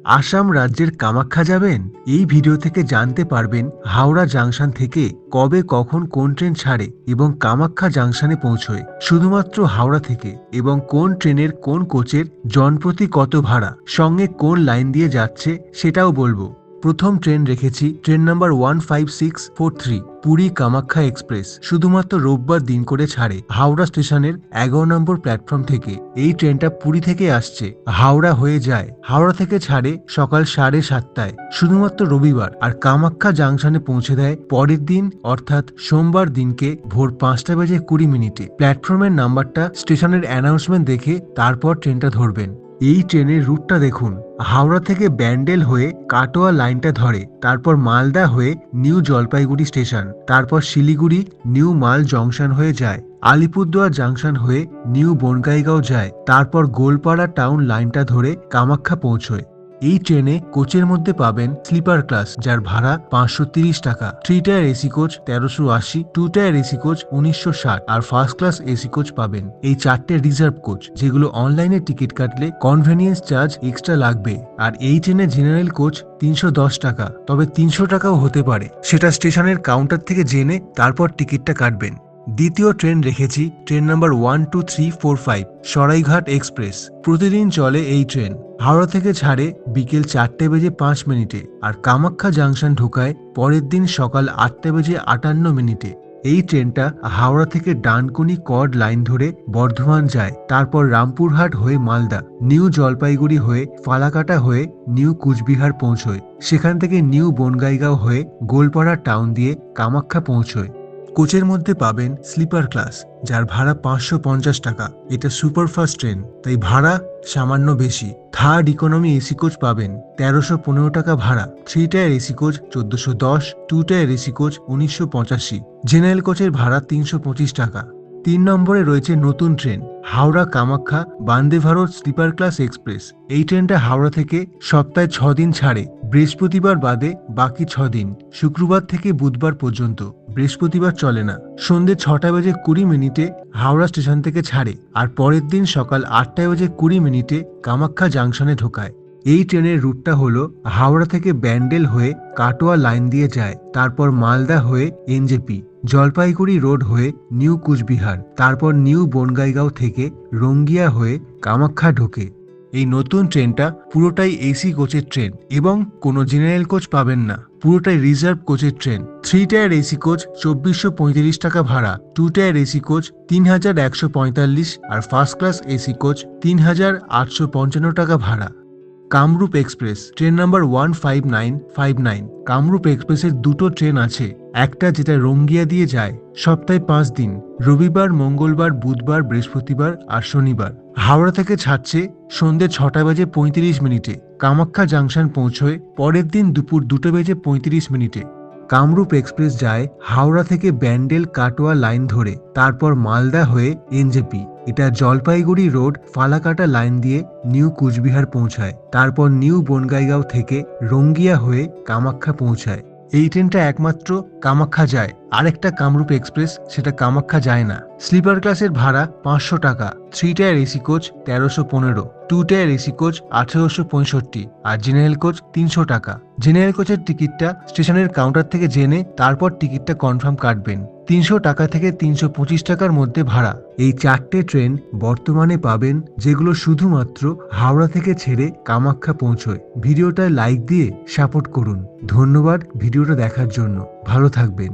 আসাম রাজ্যের কামাখ্যা যাবেন? এই ভিডিও থেকে জানতে পারবেন হাওড়া জাংশন থেকে কবে কখন কোন ট্রেন ছাড়ে এবং কামাখ্যা জাংশনে পৌঁছয় শুধুমাত্র হাওড়া থেকে, এবং কোন ট্রেনের কোন কোচের জনপ্রতি কত ভাড়া, সঙ্গে কোন লাইন দিয়ে যাচ্ছে সেটাও বলবো। প্রথম ট্রেন রেখেছি train number 15643 Puri Kamakhya express. শুধুমাত্র রোববার দিন করে ছাড়ে হাওড়া স্টেশনের 11 নম্বর প্ল্যাটফর্ম থেকে। এই ট্রেনটা পুরী থেকে আসছে, হাওড়া হয়ে যায়। হাওড়া থেকে ছাড়ে সকাল 7:30টায় শুধুমাত্র রবিবার, আর কামাখ্যা জাংশনে পৌঁছে দেয় পরের দিন অর্থাৎ সোমবার দিনকে ভোর 5:20 প্ল্যাটফর্মের নাম্বারটা স্টেশনের অ্যানাউন্সমেন্ট দেখে তারপর ট্রেনটা ধরবেন। এই ট্রেনের রুটটা দেখুন। হাওড়া থেকে ব্যান্ডেল হয়ে কাটোয়া লাইনটা ধরে, তারপর মালদা হয়ে নিউ জলপাইগুড়ি স্টেশন, তারপর শিলিগুড়ি নিউ মাল জংশন হয়ে যায়, আলিপুরদুয়ার জাংশন হয়ে নিউ বনগাইগাঁও যায়, তারপর গোলপাড়া টাউন লাইনটা ধরে কামাখ্যা পৌঁছয়। এই ট্রেনে কোচের মধ্যে পাবেন স্লিপার ক্লাস, যার ভাড়া 530 টাকা, 3 tyre AC coach 1380, 2 tyre AC coach 1960, আর ফার্স্ট ক্লাস এসি কোচ পাবেন। এই 4টে রিজার্ভ কোচ, যেগুলো অনলাইনে টিকিট কাটলে কনভেনিয়েন্স চার্জ এক্সট্রা লাগবে। আর এই ট্রেনে জেনারেল কোচ 310 টাকা, তবে 300 টাকাও হতে পারে, সেটা স্টেশনের কাউন্টার থেকে জেনে তারপর টিকিটটা কাটবেন। দ্বিতীয় ট্রেন রেখেছি ট্রেন নাম্বার 12345 সরাইঘাট এক্সপ্রেস। প্রতিদিন চলে এই ট্রেন। হাওড়া থেকে ছাড়ে বিকেল 4:05 আর কামাখ্যা জাংশন ঢোকায় পরের দিন সকাল 8:58। এই ট্রেনটা হাওড়া থেকে ডানকুনি কর্ড লাইন ধরে বর্ধমান যায়, তারপর রামপুরহাট হয়ে মালদা, নিউ জলপাইগুড়ি হয়ে ফালাকাটা হয়ে নিউ কুচবিহার পৌঁছয়, সেখান থেকে নিউ বনগাইগাঁও হয়ে গোলপাড়া টাউন দিয়ে কামাখ্যা পৌঁছয়। কোচের মধ্যে পাবেন স্লিপার ক্লাস, যার ভাড়া 550 টাকা। এটা সুপারফাস্ট ট্রেন, তাই ভাড়া সামান্য বেশি। থার্ড ইকোনমি এসি কোচ পাবেন 1315 টাকা ভাড়া, 3 tyre AC coach 1410, 2 tyre AC coach 1985, general কোচের ভাড়া 325 টাকা। 3 নম্বরে রয়েছে নতুন train Howrah Kamakhya Vande Bharat sleeper class express. এই ট্রেনটা হাওড়া থেকে সপ্তাহে 6 দিন ছাড়ে, বৃহস্পতিবার বাদে বাকি 6 দিন, শুক্রবার থেকে বুধবার পর্যন্ত। বৃহস্পতিবার চলে না। সন্ধ্যে 6:20 হাওড়া স্টেশন থেকে ছাড়ে, আর পরের দিন সকাল 8:20 কামাখ্যা জাংশনে ঢোকায়। এই ট্রেনের রুটটা হলো হাওড়া থেকে ব্যান্ডেল হয়ে কাটোয়া লাইন দিয়ে যায়, তারপর মালদা হয়ে এনজেপি, জলপাইগুড়ি রোড হয়ে নিউ কুচবিহার, তারপর নিউ বনগাইগাঁও থেকে রঙ্গিয়া হয়ে কামাখ্যা ঢোকে। এই নতুন ট্রেনটা পুরোটাই এসি কোচের ট্রেন এবং কোনো জেনারেল কোচ পাবেন না, পুরোটাই রিজার্ভ কোচের ট্রেন। 3 টায়ার এসি কোচ 2435 টাকা ভাড়া, 2 টায়ার এসি কোচ 3145, আর ফার্স্ট ক্লাস এসি কোচ 3855 টাকা ভাড়া। Kamrup express train number 15959। Kamrup এক্সপ্রেসের দুটো ট্রেন আছে, একটা যেটা রঙ্গিয়া দিয়ে যায় সপ্তাহে 5 দিন, রবিবার, মঙ্গলবার, বুধবার, বৃহস্পতিবার আর শনিবার। হাওড়া থেকে ছাড়ছে সন্ধ্যে 6:35, কামাখ্যা জাংশন পৌঁছয় পরের দিন দুপুর 2:35। কামরূপ এক্সপ্রেস যায় হাওড়া থেকে ব্যান্ডেল কাটোয়া লাইন ধরে, তারপর মালদা হয়ে এনজেপি, এটা জলপাইগুড়ি রোড ফালাকাটা লাইন দিয়ে নিউ কুচবিহার পৌঁছায়, তারপর নিউ বনগাইগাঁও থেকে রঙ্গিয়া হয়ে কামাখ্যা পৌঁছায়। এই ট্রেনটা একমাত্র কামাখ্যা যায়, আরেকটা কামরূপ এক্সপ্রেস, সেটা কামাখ্যা যায় না। স্লিপার ক্লাসের ভাড়া 500 টাকা, 3 tyre AC coach 1315, 2 tyre AC coach 1865, আর জেনারেল কোচ 300 টাকা। জেনারেল কোচের টিকিটটা স্টেশনের কাউন্টার থেকে জেনে তারপর টিকিটটা কনফার্ম কাটবেন। 300 টাকা থেকে 325 টাকার মধ্যে ভাড়া। এই 4টে ট্রেন বর্তমানে পাবেন, যেগুলো শুধুমাত্র হাওড়া থেকে ছেড়ে কামাখ্যা পৌঁছয়। ভিডিওটা লাইক দিয়ে সাপোর্ট করুন। ধন্যবাদ ভিডিওটা দেখার জন্য। ভালো থাকবেন।